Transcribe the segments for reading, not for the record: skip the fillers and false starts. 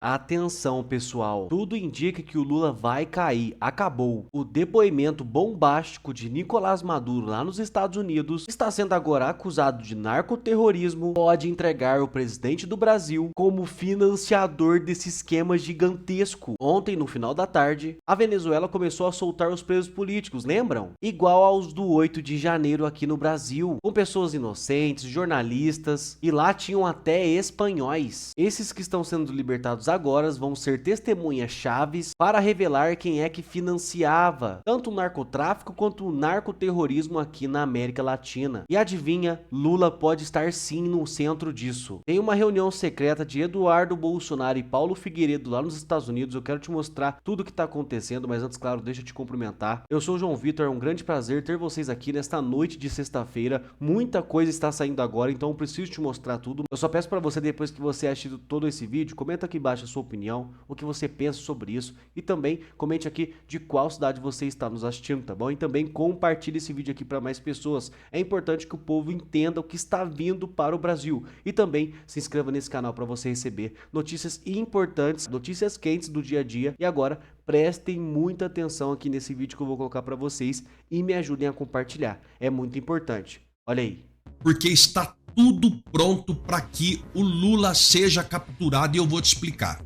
Atenção, pessoal. Tudo indica que o Lula vai cair. Acabou. O depoimento bombástico de Nicolás Maduro lá nos Estados Unidos está sendo agora acusado de narcoterrorismo. Pode entregar o presidente do Brasil como financiador desse esquema gigantesco. Ontem, no final da tarde, a Venezuela começou a soltar os presos políticos, lembram? Igual aos do 8 de janeiro aqui no Brasil, com pessoas inocentes, jornalistas, e lá tinham até espanhóis. Esses que estão sendo libertados agora vão ser testemunhas chaves para revelar quem é que financiava tanto o narcotráfico quanto o narcoterrorismo aqui na América Latina. E adivinha, Lula pode estar sim no centro disso. Tem uma reunião secreta de Eduardo Bolsonaro e Paulo Figueiredo lá nos Estados Unidos. Eu quero te mostrar tudo o que está acontecendo, mas antes, claro, deixa eu te cumprimentar. Eu sou o João Vitor, é um grande prazer ter vocês aqui nesta noite de sexta-feira. Muita coisa está saindo agora, então eu preciso te mostrar tudo. Eu só peço para você, depois que você assistir todo esse vídeo, comenta aqui embaixo a sua opinião, o que você pensa sobre isso, e também comente aqui de qual cidade você está nos assistindo, tá bom? E também compartilhe esse vídeo aqui para mais pessoas. É importante que o povo entenda o que está vindo para o Brasil. E também se inscreva nesse canal para você receber notícias importantes, notícias quentes do dia a dia. E agora, prestem muita atenção aqui nesse vídeo que eu vou colocar para vocês e me ajudem a compartilhar. É muito importante. Olha aí. Porque está tudo pronto para que o Lula seja capturado e eu vou te explicar.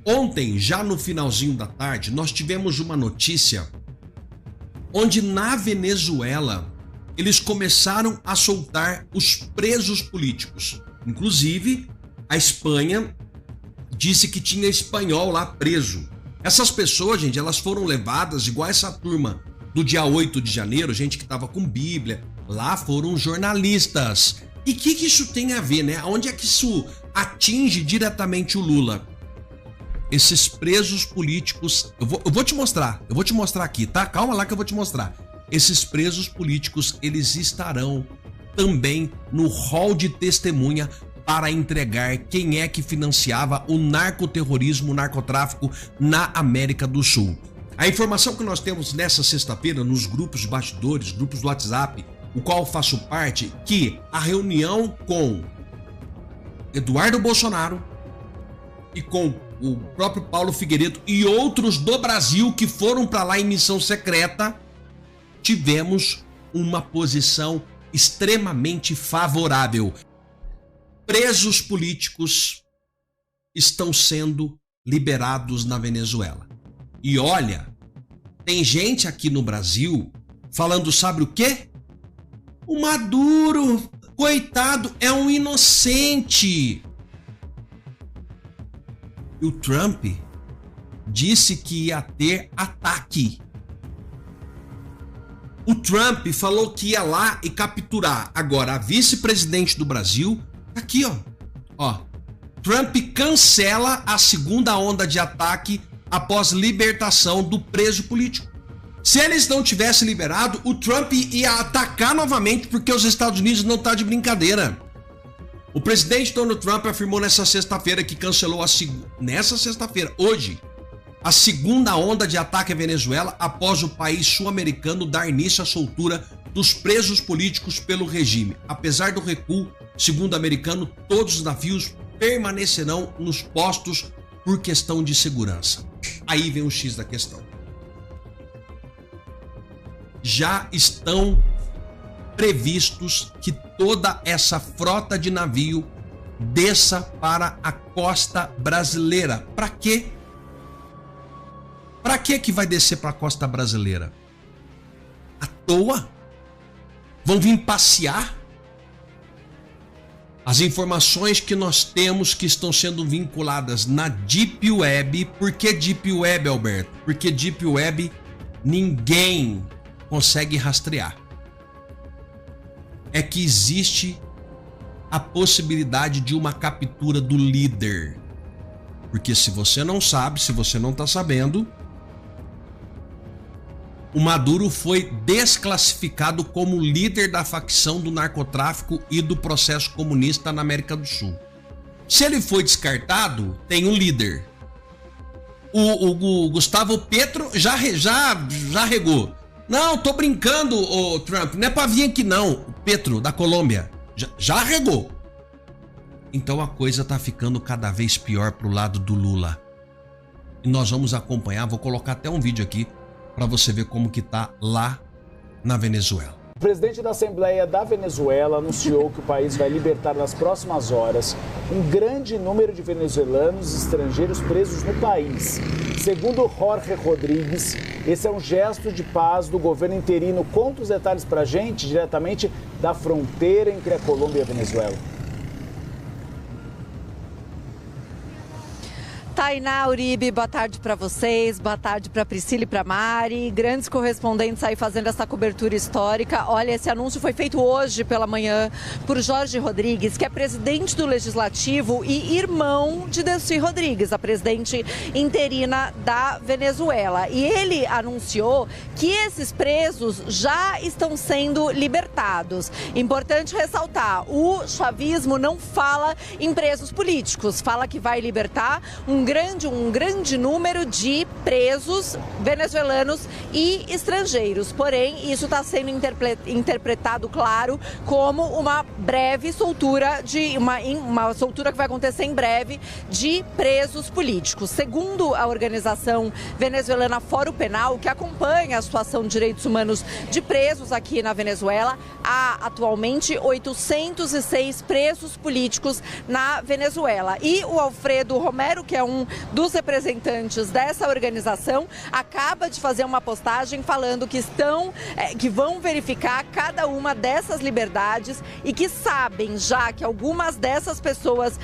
Ontem, já no finalzinho da tarde, nós tivemos uma notícia onde na Venezuela eles começaram a soltar os presos políticos. Inclusive, a Espanha disse que tinha espanhol lá preso. Essas pessoas, gente, elas foram levadas igual essa turma do dia 8 de janeiro, gente que estava com Bíblia. Lá foram jornalistas. E o que isso tem a ver, né? Onde é que isso atinge diretamente o Lula? Esses presos políticos... Eu vou te mostrar aqui, tá? Calma lá que eu vou te mostrar. Esses presos políticos, eles estarão também no hall de testemunha para entregar quem é que financiava o narcoterrorismo, o narcotráfico na América do Sul. A informação que nós temos nessa sexta-feira nos grupos de bastidores, grupos do WhatsApp, o qual faço parte, que a reunião com Eduardo Bolsonaro e com o próprio Paulo Figueiredo e outros do Brasil que foram para lá em missão secreta, tivemos uma posição extremamente favorável. Presos políticos estão sendo liberados na Venezuela. E olha, tem gente aqui no Brasil falando, sabe o quê? O Maduro, coitado, é um inocente. E o Trump disse que ia ter ataque. O Trump falou que ia lá e capturar. Agora, a vice-presidente do Brasil, aqui ó. Trump cancela a segunda onda de ataque após libertação do preso político. Se eles não tivessem liberado, o Trump ia atacar novamente porque os Estados Unidos não tá de brincadeira. O presidente Donald Trump afirmou nessa sexta-feira que cancelou hoje, a segunda onda de ataque à Venezuela após o país sul-americano dar início à soltura dos presos políticos pelo regime. Apesar do recuo, segundo o americano, todos os navios permanecerão nos postos por questão de segurança. Aí vem o X da questão. Já estão previstos que toda essa frota de navio desça para a costa brasileira. Para quê? Para que vai descer para a costa brasileira? À toa? Vão vir passear? As informações que nós temos que estão sendo vinculadas na Deep Web. Por que Deep Web, Alberto? Porque Deep Web ninguém consegue rastrear. É que existe a possibilidade de uma captura do líder. Porque se você não sabe, se você não está sabendo, o Maduro foi desclassificado como líder da facção do narcotráfico e do processo comunista na América do Sul. Se ele foi descartado, tem um líder. O Gustavo Petro já regou. Não, tô brincando, Trump, não é pra vir aqui não. O Petro, da Colômbia, já regou. Então a coisa está ficando cada vez pior para o lado do Lula. E nós vamos acompanhar, vou colocar até um vídeo aqui para você ver como que tá lá na Venezuela. O presidente da Assembleia da Venezuela anunciou que o país vai libertar nas próximas horas um grande número de venezuelanos estrangeiros presos no país. Segundo Jorge Rodrigues, esse é um gesto de paz do governo interino. Conta os detalhes para a gente, diretamente da fronteira entre a Colômbia e a Venezuela. Tainá, Uribe, boa tarde para vocês, boa tarde para Priscila e para Mari, grandes correspondentes aí fazendo essa cobertura histórica. Olha, esse anúncio foi feito hoje pela manhã por Jorge Rodrigues, que é presidente do Legislativo e irmão de Delcy Rodrigues, a presidente interina da Venezuela. E ele anunciou que esses presos já estão sendo libertados. Importante ressaltar, o chavismo não fala em presos políticos, fala que vai libertar um grande número de presos venezuelanos e estrangeiros. Porém, isso está sendo interpretado, claro, como uma breve soltura, uma soltura que vai acontecer em breve de presos políticos. Segundo a organização venezuelana Fórum Penal, que acompanha a situação de direitos humanos de presos aqui na Venezuela, há atualmente 806 presos políticos na Venezuela. E o Alfredo Romero, que é um dos representantes dessa organização, acaba de fazer uma postagem falando que vão verificar cada uma dessas liberdades e que sabem já que algumas dessas pessoas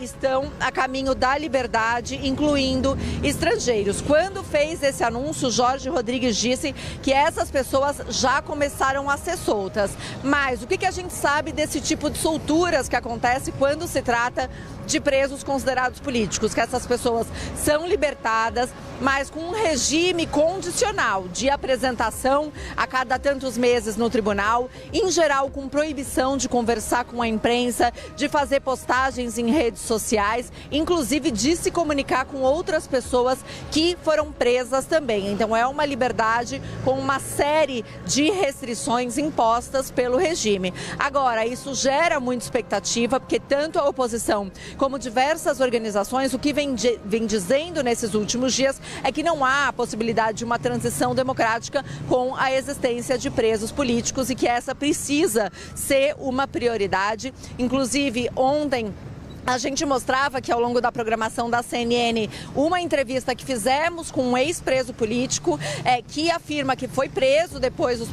estão a caminho da liberdade, incluindo estrangeiros. Quando fez esse anúncio, Jorge Rodrigues disse que essas pessoas já começaram a ser soltas. Mas o que a gente sabe desse tipo de solturas que acontece quando se trata de presos considerados políticos? Que essas pessoas são libertadas, mas com um regime condicional de apresentação a cada tantos meses no tribunal, em geral com proibição de conversar com a imprensa, de fazer postagens em redes sociais, inclusive de se comunicar com outras pessoas que foram presas também. Então é uma liberdade com uma série de restrições impostas pelo regime. Agora, isso gera muita expectativa, porque tanto a oposição como diversas organizações, o que vem dizendo nesses últimos dias é que não há a possibilidade de uma transição democrática com a existência de presos políticos e que essa precisa ser uma prioridade. Inclusive, ontem a gente mostrava que ao longo da programação da CNN uma entrevista que fizemos com um ex-preso político que afirma que foi preso depois dos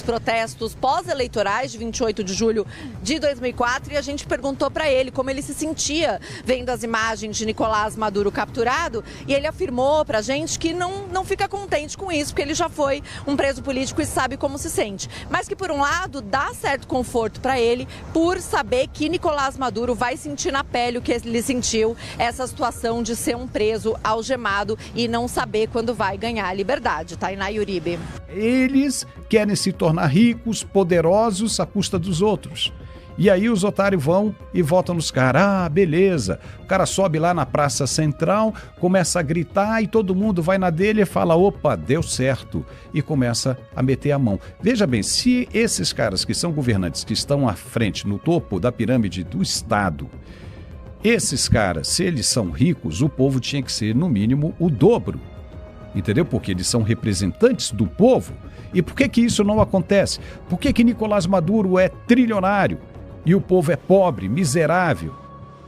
protestos pós-eleitorais de 28 de julho de 2004, e a gente perguntou para ele como ele se sentia vendo as imagens de Nicolás Maduro capturado, e ele afirmou para a gente que não fica contente com isso, porque ele já foi um preso político e sabe como se sente, mas que por um lado dá certo conforto para ele por saber que Nicolás Maduro vai sentir na pele o que ele sentiu, essa situação de ser um preso algemado e não saber quando vai ganhar a liberdade. Tainá e Uribe. Eles querem se tornar ricos, poderosos à custa dos outros. E aí os otários vão e votam nos caras. Ah, beleza. O cara sobe lá na Praça Central, começa a gritar e todo mundo vai na dele e fala, opa, deu certo. E começa a meter a mão. Veja bem, se esses caras que são governantes, que estão à frente, no topo da pirâmide do Estado, esses caras, se eles são ricos, o povo tinha que ser, no mínimo, o dobro. Entendeu? Porque eles são representantes do povo. E por que isso não acontece? Por que Nicolás Maduro é trilionário? E o povo é pobre, miserável.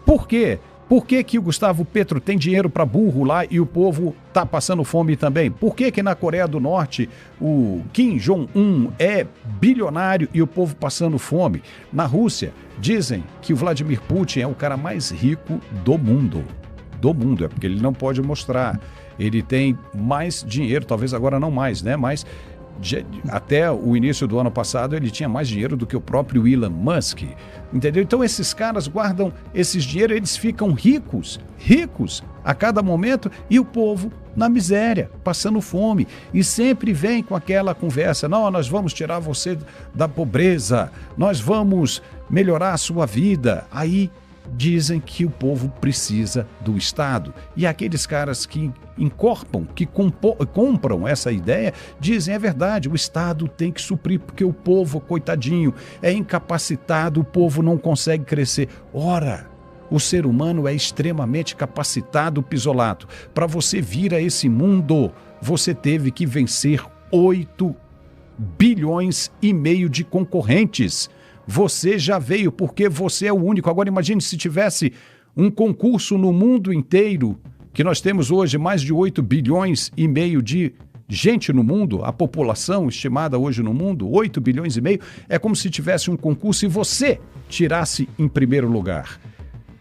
Por quê? Por que o Gustavo Petro tem dinheiro para burro lá e o povo está passando fome também? Por que na Coreia do Norte o Kim Jong-un é bilionário e o povo passando fome? Na Rússia, dizem que o Vladimir Putin é o cara mais rico do mundo. Do mundo, é porque ele não pode mostrar. Ele tem mais dinheiro, talvez agora não mais, né? Mas até o início do ano passado ele tinha mais dinheiro do que o próprio Elon Musk, entendeu? Então esses caras guardam esses dinheiro, eles ficam ricos a cada momento e o povo na miséria, passando fome, e sempre vem com aquela conversa, não, nós vamos tirar você da pobreza, nós vamos melhorar a sua vida. Aí dizem que o povo precisa do Estado. E aqueles caras que incorporam, que compram essa ideia, dizem, é verdade, o Estado tem que suprir, porque o povo, coitadinho, é incapacitado, o povo não consegue crescer. Ora, o ser humano é extremamente capacitado, Pisolato. Para você vir a esse mundo, você teve que vencer 8 bilhões e meio de concorrentes. Você já veio porque você é o único. Agora imagine se tivesse um concurso no mundo inteiro, que nós temos hoje mais de 8 bilhões e meio de gente no mundo, a população estimada hoje no mundo, 8 bilhões e meio, é como se tivesse um concurso e você tirasse em primeiro lugar.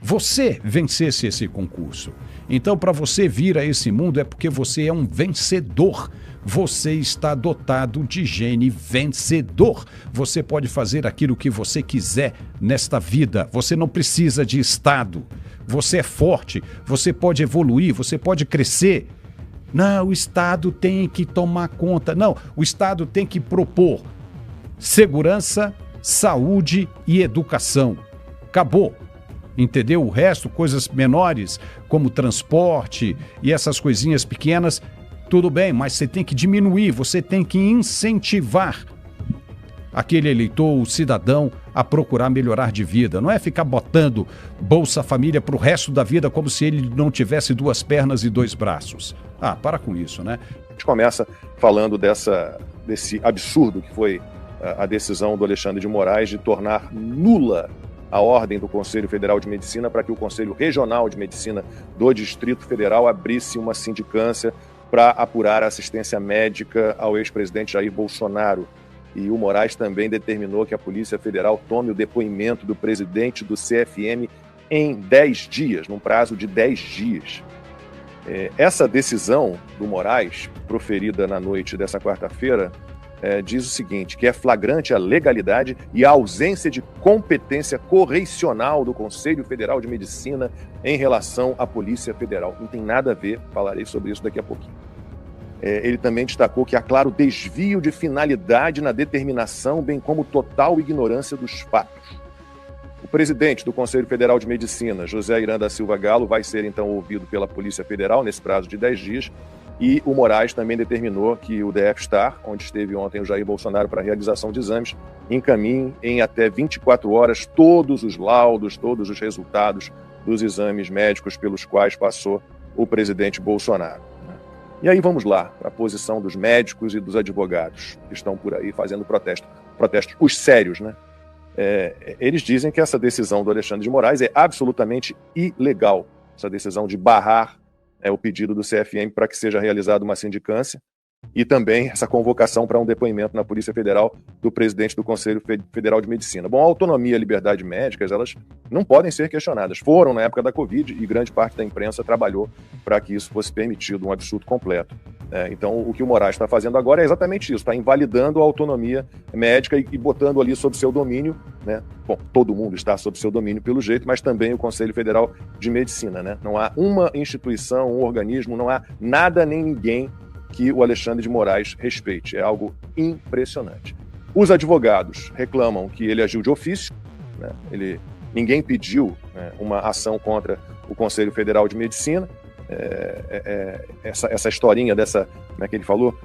Você vencesse esse concurso. Então, para você vir a esse mundo é porque você é um vencedor. Você está dotado de gene vencedor. Você pode fazer aquilo que você quiser nesta vida. Você não precisa de Estado. Você é forte, você pode evoluir, você pode crescer. Não, o Estado tem que tomar conta. Não, o Estado tem que propor segurança, saúde e educação. Acabou. Entendeu? O resto, coisas menores, como transporte e essas coisinhas pequenas, tudo bem, mas você tem que diminuir, você tem que incentivar aquele eleitor, o cidadão, a procurar melhorar de vida. Não é ficar botando Bolsa Família para o resto da vida como se ele não tivesse 2 pernas e 2 braços. Ah, para com isso, né? A gente começa falando desse absurdo que foi a decisão do Alexandre de Moraes de tornar nula a ordem do Conselho Federal de Medicina para que o Conselho Regional de Medicina do Distrito Federal abrisse uma sindicância para apurar a assistência médica ao ex-presidente Jair Bolsonaro. E o Moraes também determinou que a Polícia Federal tome o depoimento do presidente do CFM em 10 dias, num prazo de 10 dias. Essa decisão do Moraes, proferida na noite dessa quarta-feira, diz o seguinte, que é flagrante a legalidade e a ausência de competência correicional do Conselho Federal de Medicina em relação à Polícia Federal. Não tem nada a ver, falarei sobre isso daqui a pouquinho. Ele também destacou que há claro desvio de finalidade na determinação, bem como total ignorância dos fatos. O presidente do Conselho Federal de Medicina, José Irã da Silva Galo, vai ser então ouvido pela Polícia Federal nesse prazo de 10 dias, e o Moraes também determinou que o DF-Star, onde esteve ontem o Jair Bolsonaro para a realização de exames, encaminhe em até 24 horas todos os laudos, todos os resultados dos exames médicos pelos quais passou o presidente Bolsonaro. E aí vamos lá, para a posição dos médicos e dos advogados que estão por aí fazendo protestos, os sérios, né? Eles dizem que essa decisão do Alexandre de Moraes é absolutamente ilegal, essa decisão de barrar o pedido do CFM para que seja realizada uma sindicância e também essa convocação para um depoimento na Polícia Federal do presidente do Conselho Federal de Medicina. Bom, a autonomia e a liberdade médicas, elas não podem ser questionadas. Foram na época da Covid e grande parte da imprensa trabalhou para que isso fosse permitido, um absurdo completo. Então, o que o Moraes está fazendo agora é exatamente isso, está invalidando a autonomia médica e botando ali sob seu domínio, né? Bom, todo mundo está sob seu domínio pelo jeito, mas também o Conselho Federal de Medicina, né? Não há uma instituição, um organismo, não há nada nem ninguém que o Alexandre de Moraes respeite. É algo impressionante. Os advogados reclamam que ele agiu de ofício, né? Ninguém pediu, né, uma ação contra o Conselho Federal de Medicina. Essa historinha dessa, como é que ele falou,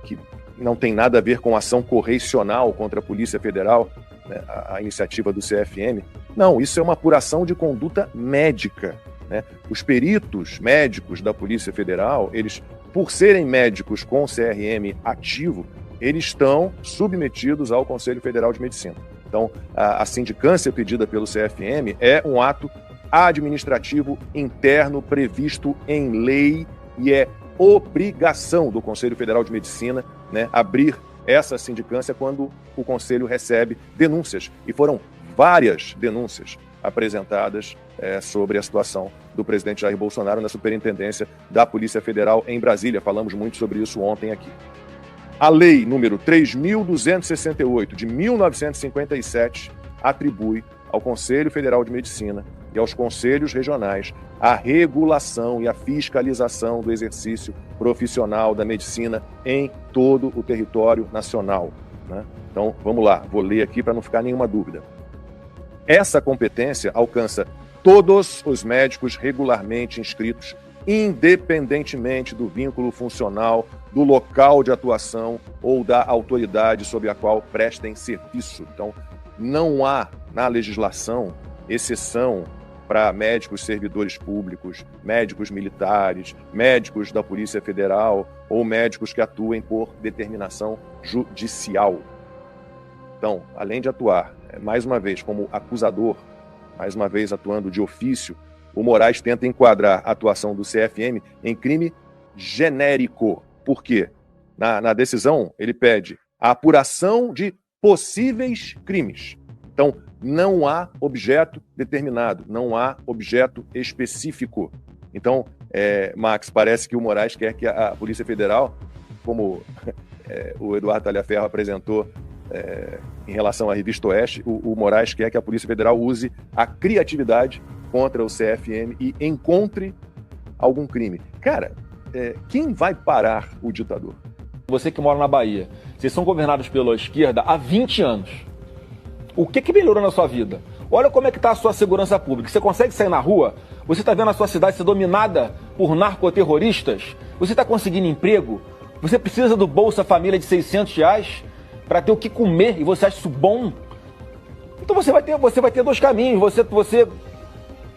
que não tem nada a ver com ação correicional contra a Polícia Federal, né, a iniciativa do CFM. Não, isso é uma apuração de conduta médica, né? Os peritos médicos da Polícia Federal, eles, por serem médicos com CRM ativo, eles estão submetidos ao Conselho Federal de Medicina. Então, a sindicância pedida pelo CFM é um ato administrativo interno previsto em lei e é obrigação do Conselho Federal de Medicina, né, abrir essa sindicância quando o Conselho recebe denúncias. E foram várias denúncias apresentadas sobre a situação do presidente Jair Bolsonaro na Superintendência da Polícia Federal em Brasília. Falamos muito sobre isso ontem aqui. A lei número 3.268 de 1957 atribui ao Conselho Federal de Medicina e aos conselhos regionais a regulação e a fiscalização do exercício profissional da medicina em todo o território nacional, né? Então, vamos lá, vou ler aqui para não ficar nenhuma dúvida. Essa competência alcança todos os médicos regularmente inscritos, independentemente do vínculo funcional, do local de atuação ou da autoridade sob a qual prestem serviço. Então, não há na legislação exceção para médicos servidores públicos, médicos militares, médicos da Polícia Federal ou médicos que atuem por determinação judicial. Então, além de atuar, mais uma vez, como acusador, mais uma vez atuando de ofício, o Moraes tenta enquadrar a atuação do CFM em crime genérico. Por quê? Na decisão, ele pede a apuração de possíveis crimes. Então, não há objeto determinado, não há objeto específico. Então, Max, parece que o Moraes quer que a Polícia Federal, como o Eduardo Talhaferro apresentou em relação à Revista Oeste, o Moraes quer que a Polícia Federal use a criatividade contra o CFM e encontre algum crime. Cara, quem vai parar o ditador? Você que mora na Bahia, vocês são governados pela esquerda há 20 anos. O que melhorou na sua vida? Olha como é que está a sua segurança pública. Você consegue sair na rua? Você está vendo a sua cidade ser dominada por narcoterroristas? Você está conseguindo emprego? Você precisa do Bolsa Família de R$600 para ter o que comer e você acha isso bom? Então você vai ter dois caminhos. Você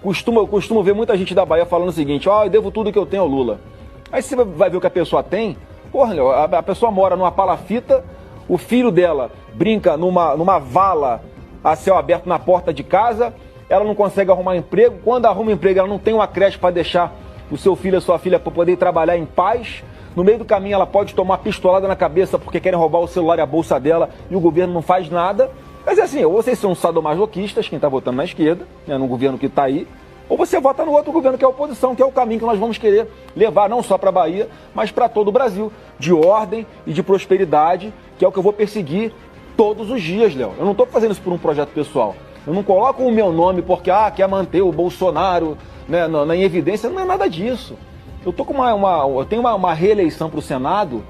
costuma ver muita gente da Bahia falando o seguinte: eu devo tudo que eu tenho ao Lula. Aí você vai ver o que a pessoa tem. Porra, a pessoa mora numa palafita, o filho dela brinca numa vala a céu aberto na porta de casa, ela não consegue arrumar emprego. Quando arruma emprego, ela não tem uma creche para deixar o seu filho e a sua filha para poder trabalhar em paz. No meio do caminho, ela pode tomar pistolada na cabeça porque querem roubar o celular e a bolsa dela e o governo não faz nada. Mas assim, ou vocês são sadomasoquistas, quem está votando na esquerda, no governo que está aí, ou você vota no outro governo que é a oposição, que é o caminho que nós vamos querer levar não só para a Bahia, mas para todo o Brasil, de ordem e de prosperidade, que é o que eu vou perseguir todos os dias, Léo. Eu não estou fazendo isso por um projeto pessoal. Eu não coloco o meu nome porque quer manter o Bolsonaro em evidência. Não é nada disso. Eu tenho uma reeleição para o Senado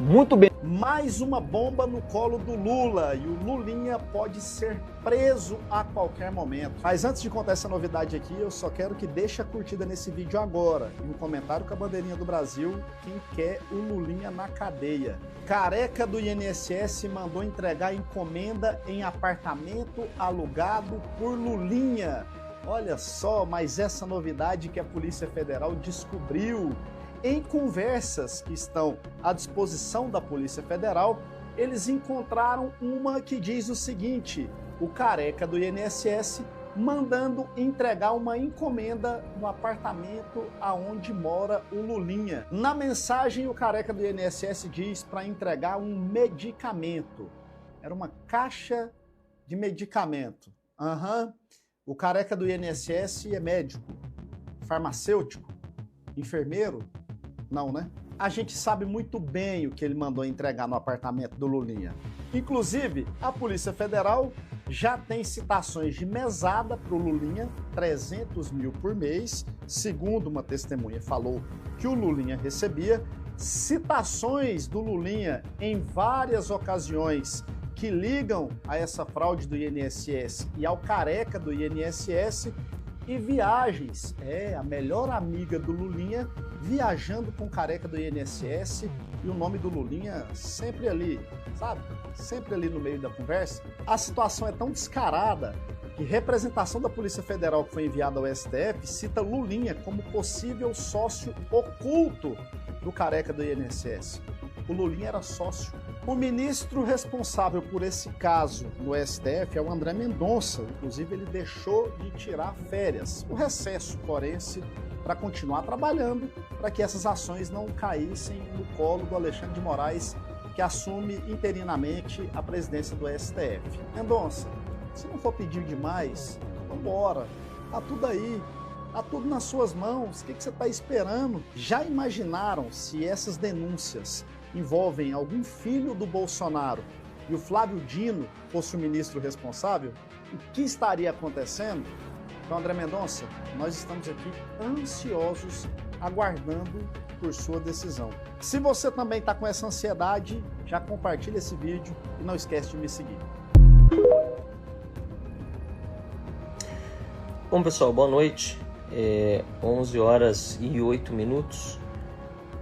muito bem. Mais uma bomba no colo do Lula e o Lulinha pode ser preso a qualquer momento. Mas antes de contar essa novidade aqui, eu só quero que deixe a curtida nesse vídeo agora e um comentário com a bandeirinha do Brasil quem quer o Lulinha na cadeia. Careca do INSS mandou entregar encomenda em apartamento alugado por Lulinha. Olha só, mas essa novidade que a Polícia Federal descobriu. Em conversas que estão à disposição da Polícia Federal, eles encontraram uma que diz o seguinte: o careca do INSS mandando entregar uma encomenda no apartamento aonde mora o Lulinha. Na mensagem, o careca do INSS diz para entregar um medicamento. Era uma caixa de medicamento. O careca do INSS é médico, farmacêutico, enfermeiro? Não, né? A gente sabe muito bem o que ele mandou entregar no apartamento do Lulinha. Inclusive, a Polícia Federal já tem citações de mesada para o Lulinha, 300 mil por mês, segundo uma testemunha falou que o Lulinha recebia, citações do Lulinha em várias ocasiões que ligam a essa fraude do INSS e ao careca do INSS, e viagens, a melhor amiga do Lulinha viajando com o careca do INSS e o nome do Lulinha sempre ali, sabe? Sempre ali no meio da conversa. A situação é tão descarada que representação da Polícia Federal que foi enviada ao STF cita Lulinha como possível sócio oculto do careca do INSS. O Lulinha era sócio. O ministro responsável por esse caso no STF é o André Mendonça. Inclusive, ele deixou de tirar férias, o recesso forense, para continuar trabalhando para que essas ações não caíssem no colo do Alexandre de Moraes, que assume interinamente a presidência do STF. Mendonça, se não for pedir demais, vambora. Tá tudo aí. Tá tudo nas suas mãos. O que você está esperando? Já imaginaram se essas denúncias envolvem algum filho do Bolsonaro e o Flávio Dino fosse o ministro responsável? O que estaria acontecendo? Então, André Mendonça, nós estamos aqui ansiosos, aguardando por sua decisão. Se você também está com essa ansiedade, já compartilha esse vídeo e não esquece de me seguir. Bom, pessoal, boa noite. 11 horas e 8 minutos,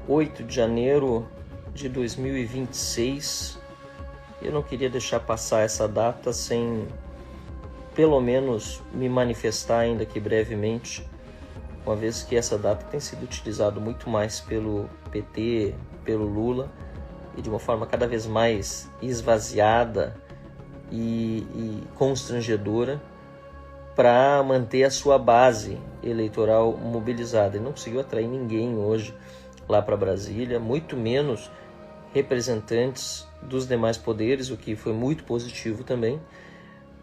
8 de janeiro de 2026. Eu não queria deixar passar essa data sem, pelo menos, me manifestar ainda que brevemente, uma vez que essa data tem sido utilizada muito mais pelo PT, pelo Lula, e de uma forma cada vez mais esvaziada e constrangedora, para manter a sua base eleitoral mobilizada. Ele não conseguiu atrair ninguém hoje lá para Brasília, muito menos representantes dos demais poderes, o que foi muito positivo também.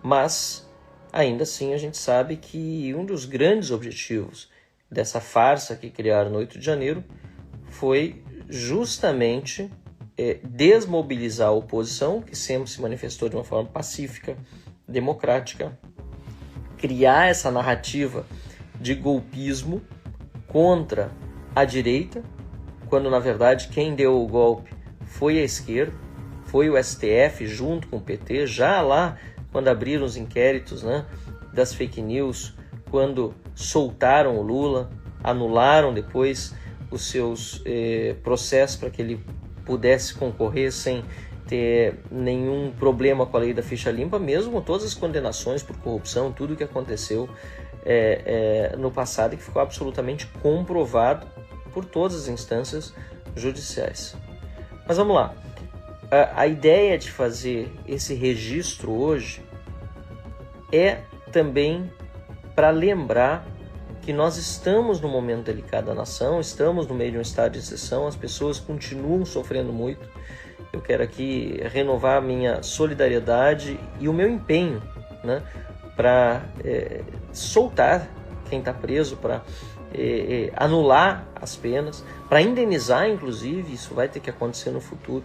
Mas, ainda assim, a gente sabe que um dos grandes objetivos dessa farsa que criaram no 8 de janeiro foi justamente desmobilizar a oposição, que sempre se manifestou de uma forma pacífica, democrática, criar essa narrativa de golpismo contra a direita, quando na verdade quem deu o golpe foi a esquerda, foi o STF junto com o PT, já lá quando abriram os inquéritos, né, das fake news, quando soltaram o Lula, anularam depois os seus processos para que ele pudesse concorrer sem ter nenhum problema com a lei da ficha limpa, mesmo com todas as condenações por corrupção, tudo o que aconteceu no passado e que ficou absolutamente comprovado por todas as instâncias judiciais. Mas vamos lá. A ideia de fazer esse registro hoje é também para lembrar que nós estamos num momento delicado da nação, estamos no meio de um estado de exceção, as pessoas continuam sofrendo muito. Eu quero aqui renovar a minha solidariedade e o meu empenho, né, para soltar quem está preso, para anular as penas, para indenizar, inclusive, isso vai ter que acontecer no futuro,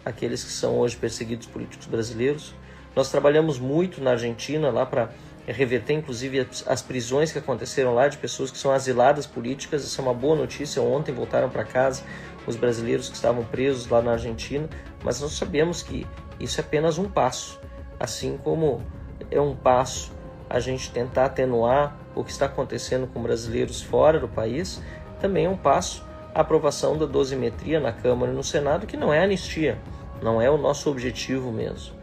aqueles que são hoje perseguidos políticos brasileiros. Nós trabalhamos muito na Argentina lá para reverter, inclusive, as prisões que aconteceram lá de pessoas que são asiladas políticas. Isso é uma boa notícia. Ontem voltaram para casa os brasileiros que estavam presos lá na Argentina, mas nós sabemos que isso é apenas um passo, assim como é um passo a gente tentar atenuar o que está acontecendo com brasileiros fora do país, também é um passo a aprovação da dosimetria na Câmara e no Senado, que não é anistia, não é o nosso objetivo mesmo.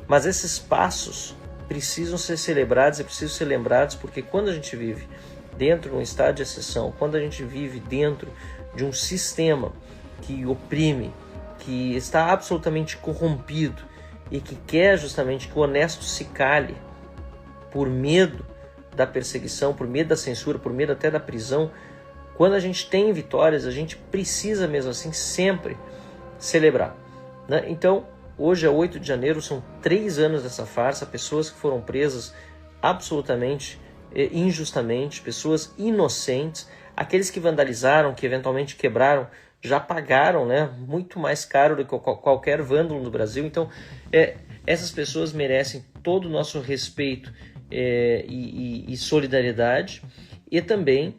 Mas esses passos precisam ser celebrados e precisam ser lembrados, porque quando a gente vive dentro de um estado de exceção, quando a gente vive dentro de um sistema que oprime, que está absolutamente corrompido e que quer justamente que o honesto se cale por medo da perseguição, por medo da censura, por medo até da prisão, quando a gente tem vitórias, a gente precisa mesmo assim sempre celebrar, né? Então, hoje é 8 de janeiro, são 3 anos dessa farsa, pessoas que foram presas absolutamente injustamente, pessoas inocentes, aqueles que vandalizaram, que eventualmente quebraram, já pagaram, né, muito mais caro do que qualquer vândalo no Brasil. Então, essas pessoas merecem todo o nosso respeito e solidariedade, e também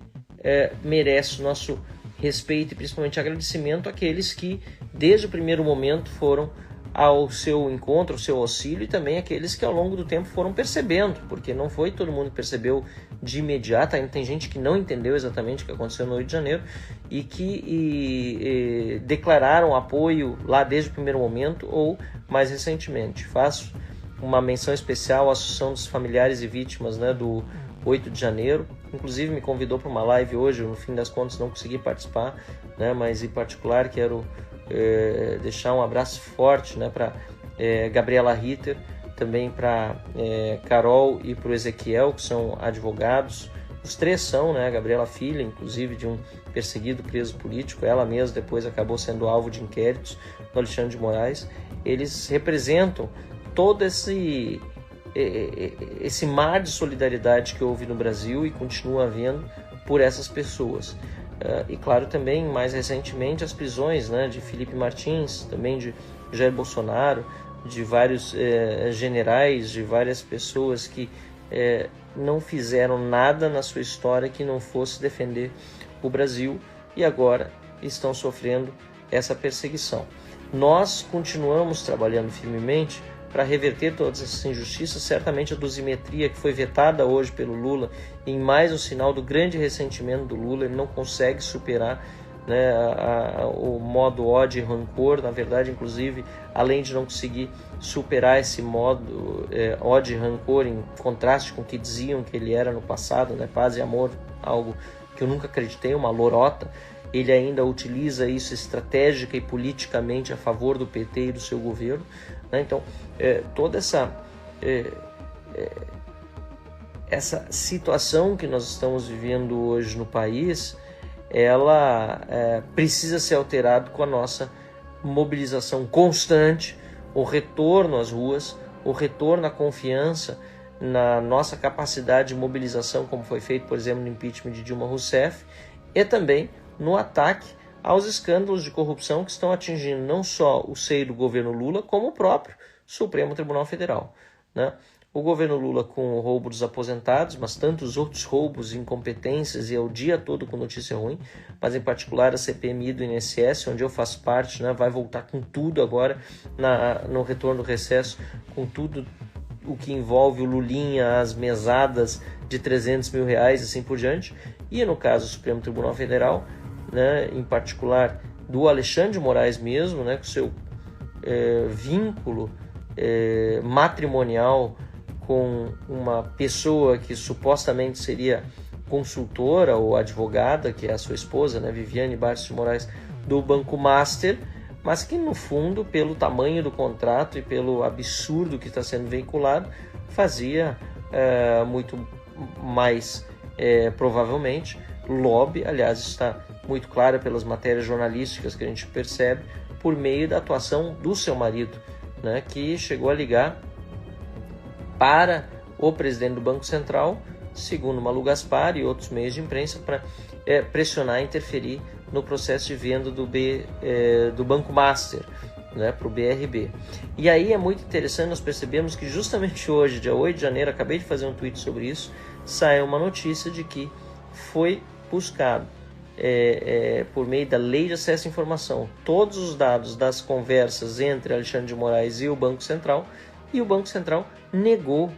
merece o nosso respeito e principalmente agradecimento àqueles que desde o primeiro momento foram ao seu encontro, ao seu auxílio, e também aqueles que ao longo do tempo foram percebendo, porque não foi todo mundo que percebeu de imediato, ainda tem gente que não entendeu exatamente o que aconteceu no 8 de janeiro e que declararam apoio lá desde o primeiro momento ou mais recentemente. Faço uma menção especial à Associação dos Familiares e Vítimas, né, do 8 de janeiro, inclusive me convidou para uma live hoje, no fim das contas não consegui participar, né, mas em particular quero deixar um abraço forte, né, para Gabriela Ritter, também para Carol e para o Ezequiel, que são advogados. Os três são, né, a Gabriela filha, inclusive, de um perseguido preso político, ela mesma depois acabou sendo alvo de inquéritos do Alexandre de Moraes. Eles representam todo esse mar de solidariedade que houve no Brasil e continua havendo por essas pessoas. E claro, também, mais recentemente, as prisões, né, de Felipe Martins, também de Jair Bolsonaro, de vários generais, de várias pessoas que não fizeram nada na sua história que não fosse defender o Brasil e agora estão sofrendo essa perseguição. Nós continuamos trabalhando firmemente para reverter todas essas injustiças. Certamente a dosimetria que foi vetada hoje pelo Lula, em mais um sinal do grande ressentimento do Lula, ele não consegue superar, né, o modo ódio e rancor. Na verdade, inclusive, além de não conseguir superar esse modo ódio e rancor, em contraste com o que diziam que ele era no passado, né, paz e amor, algo que eu nunca acreditei, uma lorota, ele ainda utiliza isso estratégica e politicamente a favor do PT e do seu governo, né? Então, toda essa situação que nós estamos vivendo hoje no país, ela precisa ser alterada com a nossa mobilização constante, o retorno às ruas, o retorno à confiança na nossa capacidade de mobilização, como foi feito, por exemplo, no impeachment de Dilma Rousseff, e também no ataque aos escândalos de corrupção que estão atingindo não só o seio do governo Lula, como o próprio Supremo Tribunal Federal, né? O governo Lula com o roubo dos aposentados, mas tantos outros roubos e incompetências, e é o dia todo com notícia ruim, mas em particular a CPMI do INSS, onde eu faço parte, né, vai voltar com tudo agora no retorno do recesso, com tudo o que envolve o Lulinha, as mesadas de 300 mil reais e assim por diante. E no caso do Supremo Tribunal Federal, né, em particular do Alexandre de Moraes mesmo, né, com seu vínculo matrimonial com uma pessoa que supostamente seria consultora ou advogada, que é a sua esposa, né, Viviane Barros de Moraes, do Banco Master, mas que no fundo, pelo tamanho do contrato e pelo absurdo que está sendo veiculado, fazia muito mais, provavelmente, lobby. Aliás, está muito clara pelas matérias jornalísticas que a gente percebe, por meio da atuação do seu marido, né, que chegou a ligar para o presidente do Banco Central, segundo Malu Gaspar e outros meios de imprensa, para pressionar e interferir no processo de venda do Banco Master, né, para o BRB. E aí é muito interessante, nós percebemos que justamente hoje, dia 8 de janeiro, acabei de fazer um tweet sobre isso, saiu uma notícia de que foi buscado, por meio da Lei de Acesso à Informação, todos os dados das conversas entre Alexandre de Moraes e o Banco Central, e o Banco Central negou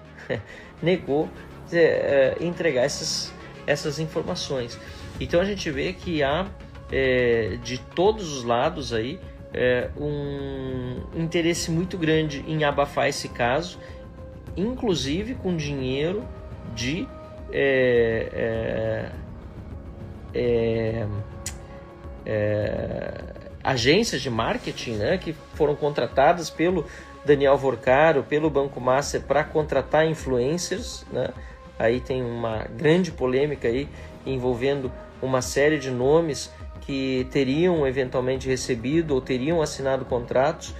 entregar essas informações. Então a gente vê que há de todos os lados aí um interesse muito grande em abafar esse caso, inclusive com dinheiro de agências de marketing, né, que foram contratadas pelo Daniel Vorcaro, pelo Banco Master, para contratar influencers, né? Aí tem uma grande polêmica aí envolvendo uma série de nomes que teriam eventualmente recebido ou teriam assinado contratos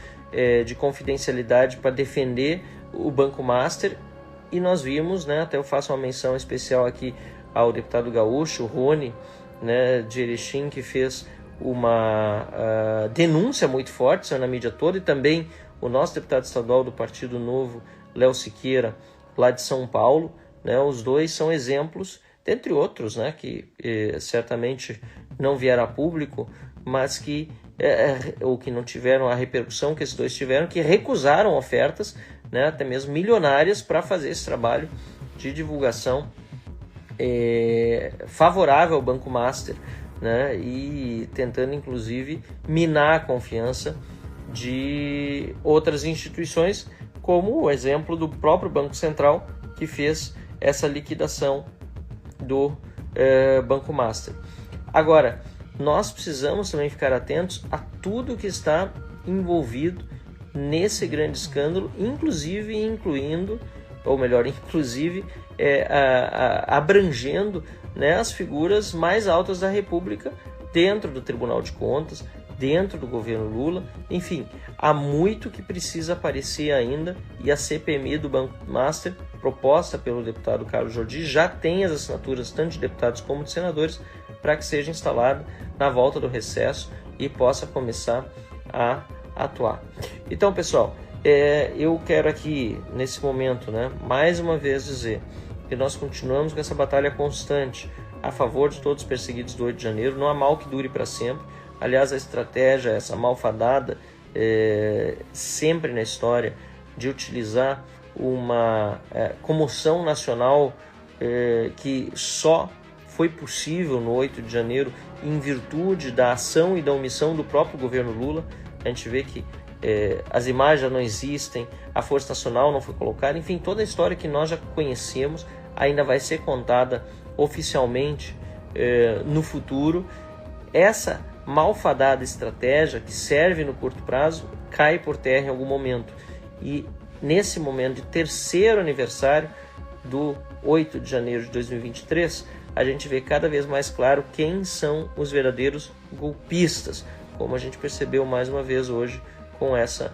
de confidencialidade para defender o Banco Master. E nós vimos, né, até eu faço uma menção especial aqui ao deputado gaúcho, Rony, né, de Erechim, que fez uma denúncia muito forte na mídia toda, e também o nosso deputado estadual do Partido Novo, Léo Siqueira, lá de São Paulo, né? Os dois são exemplos, dentre outros, né, que certamente não vieram a público, mas que ou que não tiveram a repercussão que esses dois tiveram, que recusaram ofertas, né, até mesmo milionárias, para fazer esse trabalho de divulgação favorável ao Banco Master, né, e tentando inclusive minar a confiança de outras instituições, como o exemplo do próprio Banco Central, que fez essa liquidação do Banco Master. Agora, nós precisamos também ficar atentos a tudo que está envolvido nesse grande escândalo, inclusive abrangendo, né, as figuras mais altas da República dentro do Tribunal de Contas, dentro do governo Lula. Enfim, há muito que precisa aparecer ainda, e a CPMI do Banco Master, proposta pelo deputado Carlos Jordi, já tem as assinaturas tanto de deputados como de senadores, para que seja instalada na volta do recesso e possa começar a atuar. Então, pessoal, eu quero aqui, nesse momento, né, mais uma vez dizer que nós continuamos com essa batalha constante a favor de todos os perseguidos do 8 de janeiro. Não há mal que dure para sempre. Aliás, a estratégia, essa malfadada, sempre na história, de utilizar uma comoção nacional que só foi possível no 8 de janeiro em virtude da ação e da omissão do próprio governo Lula. A gente vê que as imagens já não existem, a Força Nacional não foi colocada, enfim, toda a história que nós já conhecemos ainda vai ser contada oficialmente no futuro. Essa malfadada estratégia que serve no curto prazo cai por terra em algum momento. E nesse momento de terceiro aniversário do 8 de janeiro de 2023, a gente vê cada vez mais claro quem são os verdadeiros golpistas, como a gente percebeu mais uma vez hoje com essa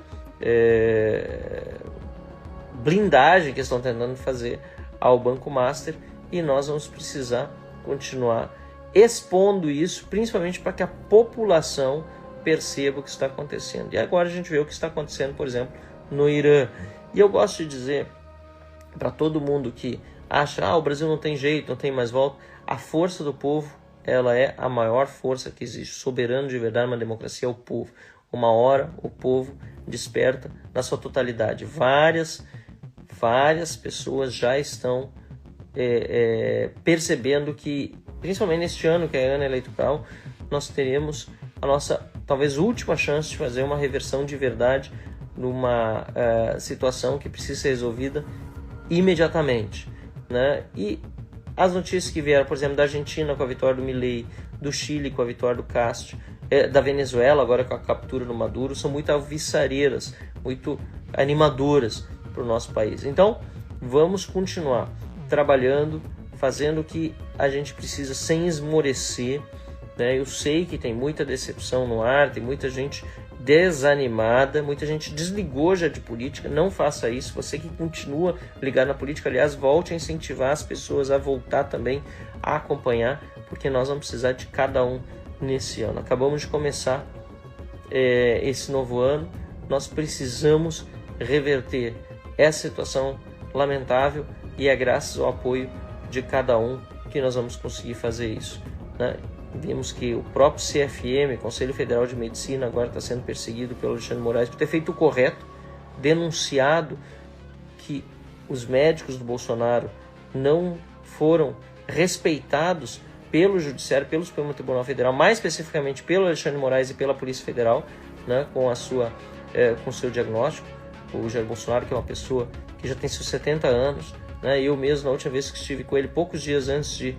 blindagem que estão tentando fazer ao Banco Master, e nós vamos precisar continuar expondo isso, principalmente para que a população perceba o que está acontecendo. E agora a gente vê o que está acontecendo, por exemplo, no Irã. E eu gosto de dizer para todo mundo que acha, o Brasil não tem jeito, não tem mais volta, a força do povo, ela é a maior força que existe. Soberano de verdade, uma democracia é o povo. Uma hora o povo desperta na sua totalidade. Várias pessoas já estão percebendo que, principalmente neste ano, que é ano eleitoral, nós teremos a nossa, talvez, última chance de fazer uma reversão de verdade numa situação que precisa ser resolvida imediatamente, né? E as notícias que vieram, por exemplo, da Argentina com a vitória do Milei, do Chile com a vitória do Castro, da Venezuela agora com a captura do Maduro, são muito alvissareiras, muito animadoras para o nosso país. Então, vamos continuar trabalhando, fazendo o que a gente precisa sem esmorecer, né? Eu sei que tem muita decepção no ar, tem muita gente desanimada, muita gente desligou já de política. Não faça isso. Você que continua ligado na política, aliás, volte a incentivar as pessoas a voltar também a acompanhar, porque nós vamos precisar de cada um nesse ano. Acabamos de começar esse novo ano, nós precisamos reverter essa situação lamentável, e é graças ao apoio de cada um que nós vamos conseguir fazer isso, né? Vimos que o próprio CFM, Conselho Federal de Medicina, agora está sendo perseguido pelo Alexandre de Moraes por ter feito o correto, denunciado que os médicos do Bolsonaro não foram respeitados pelo Judiciário, pelo Supremo Tribunal Federal, mais especificamente pelo Alexandre de Moraes e pela Polícia Federal, né, com o seu diagnóstico. O Jair Bolsonaro, que é uma pessoa que já tem seus 70 anos, né, eu mesmo, na última vez que estive com ele, poucos dias antes de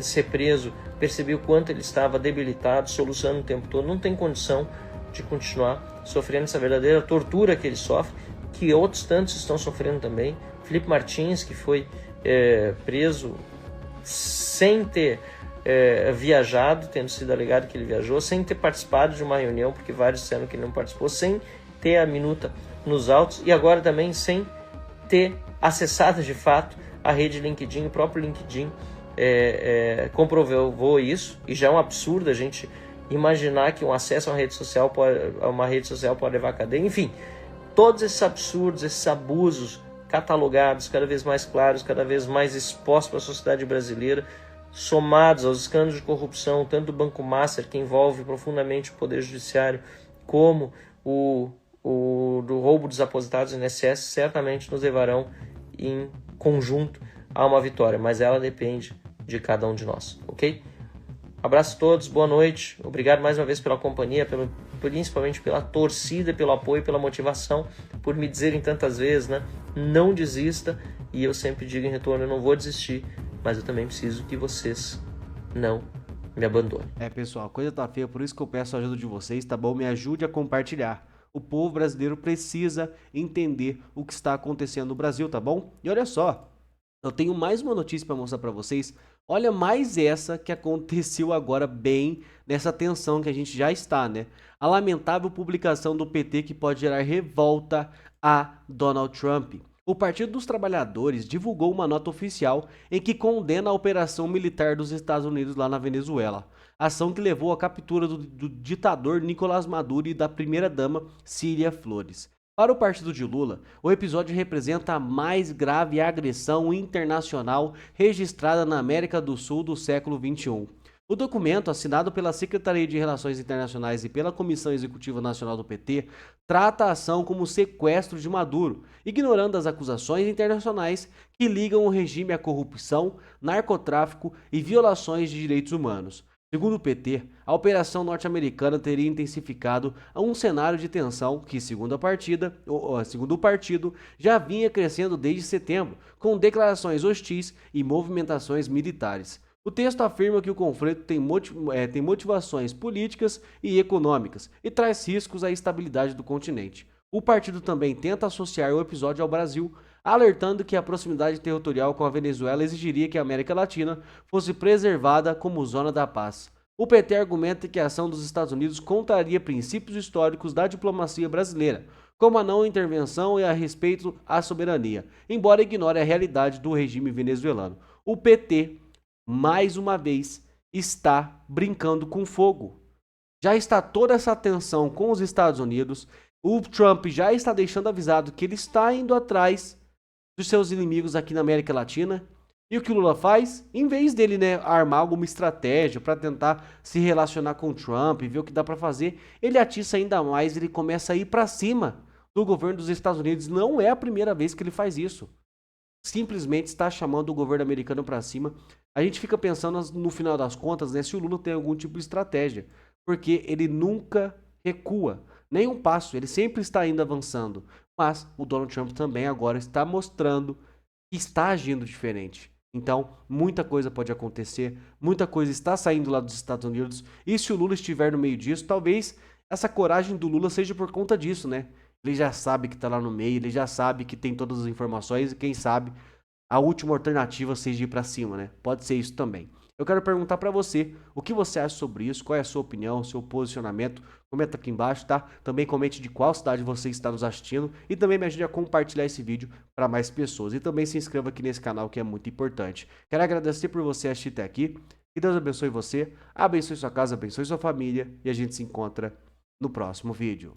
ser preso, percebi o quanto ele estava debilitado, soluçando o tempo todo, não tem condição de continuar sofrendo essa verdadeira tortura que ele sofre, que outros tantos estão sofrendo também. Felipe Martins, que foi preso sem ter viajado, tendo sido alegado que ele viajou, sem ter participado de uma reunião, porque vários disseram que ele não participou, sem ter a minuta nos autos, e agora também sem ter acessado de fato a rede LinkedIn. O próprio LinkedIn comprovou isso, e já é um absurdo a gente imaginar que um acesso a uma rede social pode levar à cadeia. Enfim, todos esses absurdos, esses abusos catalogados, cada vez mais claros, cada vez mais expostos para a sociedade brasileira, somados aos escândalos de corrupção, tanto do Banco Master, que envolve profundamente o Poder Judiciário, como o do roubo dos aposentados do INSS, certamente nos levarão em conjunto a uma vitória, mas ela depende de cada um de nós, ok? Abraço a todos, boa noite, obrigado mais uma vez pela companhia, principalmente pela torcida, pelo apoio, pela motivação, por me dizerem tantas vezes, né? Não desista, e eu sempre digo em retorno, eu não vou desistir, mas eu também preciso que vocês não me abandonem. Pessoal, a coisa tá feia, por isso que eu peço a ajuda de vocês, tá bom? Me ajude a compartilhar. O povo brasileiro precisa entender o que está acontecendo no Brasil, tá bom? E olha só, eu tenho mais uma notícia para mostrar para vocês. Olha mais essa que aconteceu agora, bem nessa tensão que a gente já está, né? A lamentável publicação do PT que pode gerar revolta a Donald Trump. O Partido dos Trabalhadores divulgou uma nota oficial em que condena a operação militar dos Estados Unidos lá na Venezuela. Ação que levou à captura do ditador Nicolás Maduro e da primeira-dama Cília Flores. Para o partido de Lula, o episódio representa a mais grave agressão internacional registrada na América do Sul do século XXI. O documento, assinado pela Secretaria de Relações Internacionais e pela Comissão Executiva Nacional do PT, trata a ação como sequestro de Maduro, ignorando as acusações internacionais que ligam o regime à corrupção, narcotráfico e violações de direitos humanos. Segundo o PT, a operação norte-americana teria intensificado a um cenário de tensão que, segundo o partido, já vinha crescendo desde setembro, com declarações hostis e movimentações militares. O texto afirma que o conflito tem motivações políticas e econômicas e traz riscos à estabilidade do continente. O partido também tenta associar o episódio ao Brasil, alertando que a proximidade territorial com a Venezuela exigiria que a América Latina fosse preservada como zona da paz. O PT argumenta que a ação dos Estados Unidos contraria princípios históricos da diplomacia brasileira, como a não intervenção e a respeito à soberania, embora ignore a realidade do regime venezuelano. O PT, mais uma vez, está brincando com fogo. Já está toda essa tensão com os Estados Unidos. O Trump já está deixando avisado que ele está indo atrás dos seus inimigos aqui na América Latina. E o que o Lula faz? Em vez dele, armar alguma estratégia para tentar se relacionar com o Trump e ver o que dá para fazer, ele atiça ainda mais, ele começa a ir para cima do governo dos Estados Unidos. Não é a primeira vez que ele faz isso. Simplesmente está chamando o governo americano para cima. A gente fica pensando no final das contas, se o Lula tem algum tipo de estratégia, porque ele nunca recua, nem um passo, ele sempre está indo avançando. Mas o Donald Trump também agora está mostrando que está agindo diferente. Então, muita coisa pode acontecer, muita coisa está saindo lá dos Estados Unidos, e se o Lula estiver no meio disso, talvez essa coragem do Lula seja por conta disso, Ele já sabe que está lá no meio, ele já sabe que tem todas as informações, e quem sabe a última alternativa seja ir para cima, Pode ser isso também. Eu quero perguntar para você, o que você acha sobre isso? Qual é a sua opinião, seu posicionamento? Comenta aqui embaixo, tá? Também comente de qual cidade você está nos assistindo e também me ajude a compartilhar esse vídeo para mais pessoas. E também se inscreva aqui nesse canal, que é muito importante. Quero agradecer por você assistir até aqui. Que Deus abençoe você, abençoe sua casa, abençoe sua família e a gente se encontra no próximo vídeo.